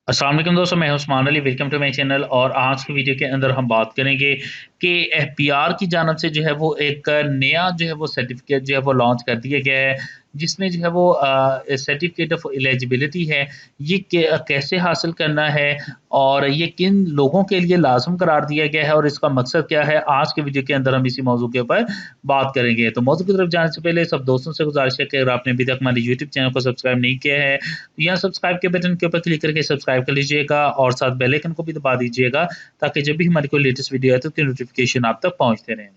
अस्सलाम वालेकुम दोस्तों, मैं हूं Usman Ali. Welcome to my channel. और आज की वीडियो के अंदर हम बात करेंगे कि एफपीआर की जानब से जो है वो एक नया जो है वो सर्टिफिकेट जो है वो लॉन्च कर दिया गया है, जिसमें जो है वो सर्टिफिकेट ऑफ एलिजिबिलिटी है। ये कैसे हासिल करना है और ये किन लोगों के लिए लाजम करार दिया गया है और इसका मकसद क्या है, आज के वीडियो के अंदर हम इसी मौजू के ऊपर बात करेंगे। तो मौजू की तरफ जाने से पहले सब दोस्तों से गुजारिश है कि अगर आपने अभी तक हमारे यूट्यूब चैनल को सब्सक्राइब नहीं किया है तो यहाँ सब्सक्राइब के बटन के ऊपर क्लिक करके सब्सक्राइब कर लीजिएगा और साथ बेल आइकन को भी दबा दीजिएगा, ताकि जब भी हमारी कोई लेटेस्ट वीडियो आए तो उसकी नोटिफिकेशन आप तक पहुंचते रहें।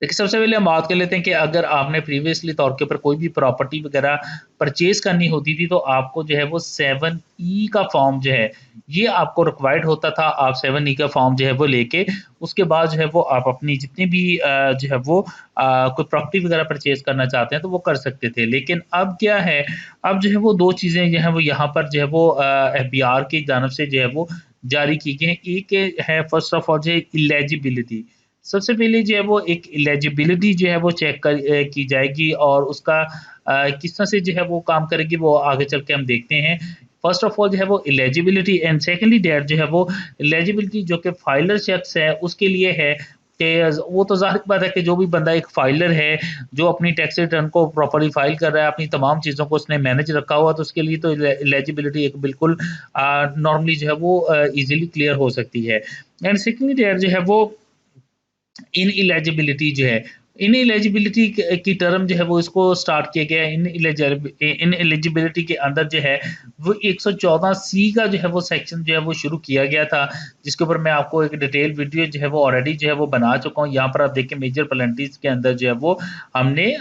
देखिए, सबसे पहले हम बात कर लेते हैं कि अगर आपने प्रीवियसली तौर के ऊपर कोई भी प्रॉपर्टी वगैरह परचेज़ करनी होती थी, तो आपको जो है वो 7E का फॉर्म जो है, ये आपको रिक्वायर्ड होता था। आप 7E का फॉर्म जो है वो लेके उसके बाद जो है वो आप अपनी जितनी भी जो है वो कोई प्रॉपर्टी वगैरह परचेज़ करना चाहते हैं, तो वो कर सकते थे। लेकिन अब क्या है, अब जो है वो 2 चीज़ें जो हैं वो यहाँ पर जो है वो एफबीआर की जानिब से जो है वो जारी की गई हैं। एक है फर्स्ट ऑफ ऑल जो है इलिजिबिलिटी। सबसे पहले जो है वो एक एलिजिबिलिटी जो है वो चेक की जाएगी और उसका किस तरह से जो है वो काम करेगी, वो आगे चल के हम देखते हैं। फर्स्ट ऑफ ऑल जो है वो एलिजिबिलिटी एंड सेकेंडली डेट जो है वो एलिजिबिलिटी जो कि फाइलर शख्स है उसके लिए है कि वो तो ज़ाहिर बात है कि जो भी बंदा एक फाइलर है, जो अपनी टैक्स रिटर्न को प्रॉपर्ली फाइल कर रहा है, अपनी तमाम चीज़ों को उसने मैनेज रखा हुआ, तो उसके लिए तो एलिजिबिलिटी एक बिल्कुल नॉर्मली जो है वो ईज़िली क्लियर हो सकती है। एंड सेकेंडली डेट जो है वो इनएलिजिबिलिटी जो है, इनएलिजिबिलिटी की टर्म जो है वो इसको स्टार्ट किया गया है। इनएलिजिबिलिटी के अंदर जो है वो 114 का जो है वो सेक्शन जो है वो शुरू किया गया था, जिसके ऊपर मैं आपको एक डिटेल वीडियो जो है वो ऑलरेडी जो है वो बना चुका हूँ। यहाँ पर आप देखिए मेजर पेनल्टीज के अंदर जो है वो हमने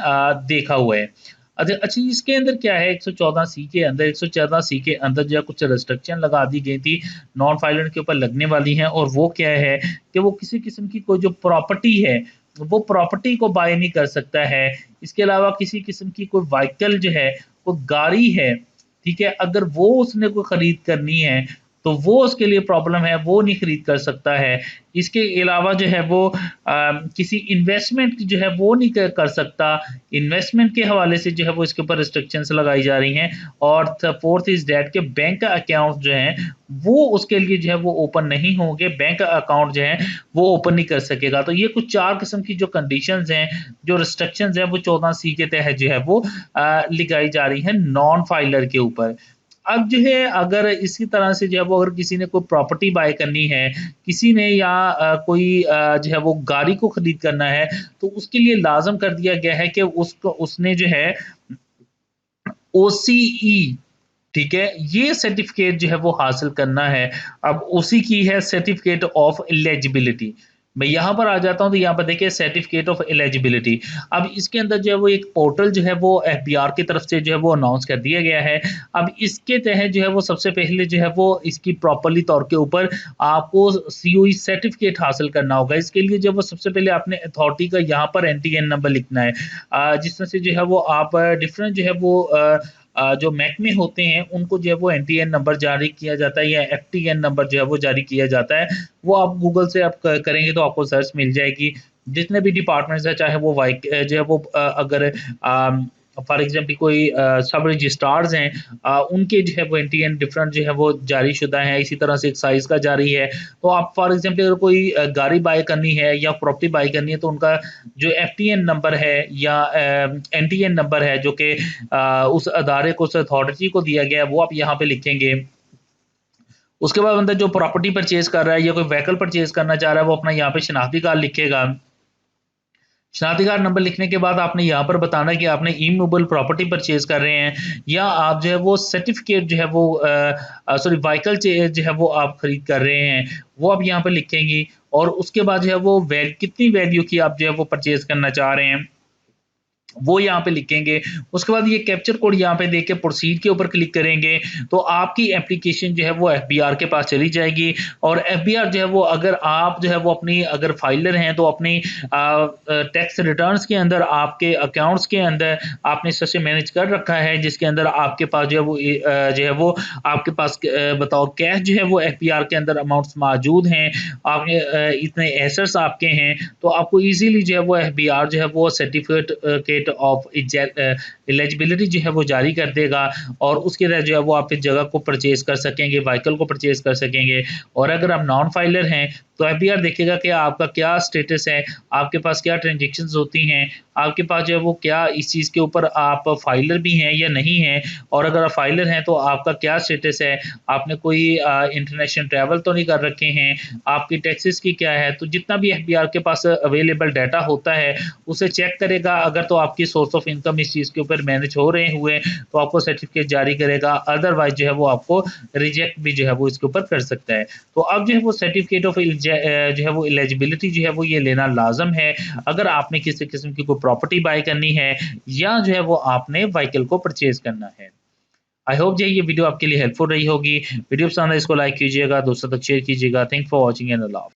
देखा हुआ है। अच्छा, इसके अंदर क्या है, 114 के अंदर, 114 के अंदर जो है कुछ रिस्ट्रिक्शन लगा दी गई थी, नॉन फाइलेंट के ऊपर लगने वाली हैं। और वो क्या है कि वो किसी किस्म की कोई जो प्रॉपर्टी है, वो प्रॉपर्टी को बाय नहीं कर सकता है। इसके अलावा किसी किस्म की कोई व्हीकल जो है, कोई गाड़ी है, ठीक है, अगर वो उसने कोई खरीद करनी है तो वो उसके लिए प्रॉब्लम है, वो नहीं खरीद कर सकता है। इसके अलावा जो है वो किसी इन्वेस्टमेंट जो है वो नहीं कर सकता। इन्वेस्टमेंट के हवाले से जो है वो इसके ऊपर रिस्ट्रिक्शंस लगाई जा रही हैं। और फोर्थ इज दैट के बैंक अकाउंट जो हैं वो उसके लिए जो है वो ओपन नहीं होंगे, बैंक अकाउंट जो है वो ओपन नहीं कर सकेगा। तो ये कुछ 4 किस्म की जो कंडीशंस हैं, जो रिस्ट्रिक्शंस हैं, वो 14C के तहत जो है वो लगाई जा रही हैं नॉन फाइलर के ऊपर। अब जो है अगर इसी तरह से जो है वो अगर किसी ने कोई प्रॉपर्टी बाय करनी है, किसी ने या कोई जो है वो गाड़ी को खरीद करना है, तो उसके लिए लाज़िम कर दिया गया है कि उसको उसने जो है ओसीई, ठीक है, ये सर्टिफिकेट जो है वो हासिल करना है। अब उसी की है सर्टिफिकेट ऑफ एलिजिबिलिटी। मैं यहाँ पर आ जाता हूँ, तो यहाँ पर देखिए सर्टिफिकेट ऑफ एलिजिबिलिटी। अब इसके अंदर जो है वो एक पोर्टल जो है वो एफबीआर की तरफ से जो है वो अनाउंस कर दिया गया है। अब इसके तहत जो है वो सबसे पहले जो है वो इसकी प्रॉपर्ली तौर के ऊपर आपको सीओई सर्टिफिकेट हासिल करना होगा। इसके लिए जो है वो सबसे पहले आपने अथॉरिटी का यहाँ पर एनटीएन नंबर लिखना है, जिसमें से जो है वो आप डिफरेंट जो है वो जो महकमे होते हैं उनको जो है वो एनटीएन नंबर जारी किया जाता है या एफटीएन नंबर जो है वो जारी किया जाता है। वो आप गूगल से आप करेंगे तो आपको सर्च मिल जाएगी। जितने भी डिपार्टमेंट्स हैं, चाहे वो जो है वो अगर फॉर एग्जाम्पल कोई सब रजिस्ट्रार्स हैं, उनके जो है वो एनटीएन डिफरेंट जो है वो जारी शुदा है। इसी तरह से एक्साइज का जारी है। तो आप फॉर एग्जाम्पल अगर कोई गाड़ी बाय करनी है या प्रॉपर्टी बाय करनी है, तो उनका जो एफटीएन नंबर है या एनटीएन नंबर है जो कि उस अदारे को, उस अथॉरिटी को दिया गया है, वो आप यहाँ पे लिखेंगे। उसके बाद बंदा जो प्रॉपर्टी परचेज कर रहा है या कोई व्हीकल परचेज करना चाह रहा है, वो अपना यहाँ पे शनाख्ती कार्ड लिखेगा। शनाख्ती कार्ड नंबर लिखने के बाद आपने यहाँ पर बताना है कि आपने इमूवेबल प्रॉपर्टी परचेज कर रहे हैं या आप जो है वो सर्टिफिकेट जो है वो सॉरी व्हीकल जो है वो आप खरीद कर रहे हैं, वो आप यहाँ पर लिखेंगे। और उसके बाद जो है वो कितनी वैल्यू की आप जो है वो परचेज करना चाह रहे हैं, वो यहाँ पे लिखेंगे। उसके बाद ये कैप्चर कोड यहाँ पे देके प्रोसीड के ऊपर क्लिक करेंगे, तो आपकी एप्लीकेशन जो है वो एफबीआर के पास चली जाएगी। और एफबीआर जो है वो, अगर आप जो है वो अपनी अगर फाइलर हैं तो अपनी टैक्स रिटर्न्स के अंदर, आपके अकाउंट्स के अंदर आपने सबसे मैनेज कर रखा है, जिसके अंदर आपके पास जो है वो जो है वो आपके पास बताओ कैश जो है वो एफबीआर के अंदर अमाउंट्स मौजूद हैं, आपने इतने एसेट्स आपके हैं, तो आपको इजीली जो है वो एफबीआर जो है वो सर्टिफिकेट ऑफ एलिजिबिलिटी जो है वो जारी कर देगा और उसके तहत जो है वो आप इस जगह को परचेज़ कर सकेंगे, व्हीकल को परचेज़ कर सकेंगे। और अगर आप नॉन फाइलर हैं तो एफबीआर देखेगा कि आपका क्या स्टेटस है, आपके पास क्या ट्रांज़ैक्शंस होती हैं, आपके पास जो है वो क्या इस चीज़ के ऊपर आप फाइलर भी हैं या नहीं हैं, और अगर आप फाइलर हैं तो आपका क्या स्टेटस है, आपने कोई इंटरनेशनल ट्रैवल तो नहीं कर रखे हैं, आपकी टैक्सेस की क्या है। तो जितना भी एफबीआर के पास अवेलेबल डाटा होता है उसे चेक करेगा। अगर तो आपकी सोर्स ऑफ इनकम इस चीज़ के ऊपर मैनेज हो रहे हुए तो आपको सर्टिफिकेट जारी करेगा, अदरवाइज जो है वो आपको रिजेक्ट भी जो है वो इसके ऊपर कर सकता है। तो अब जो है वो सर्टिफिकेट ऑफ जो है वो एलिजिबिलिटी जो है वो ये लेना लाजम है अगर आपने किसी किस्म की कोई प्रॉपर्टी बाय करनी है या जो है वो आपने व्हीकल को परचेज करना है। आई होप जो ये वीडियो आपके लिए हेल्पफुल रही होगी। वीडियो पसंद है इसको लाइक कीजिएगा, दोस्तों तक शेयर कीजिएगा। थैंक फॉर वॉचिंग एंड अल्लाह हाफ़िज़।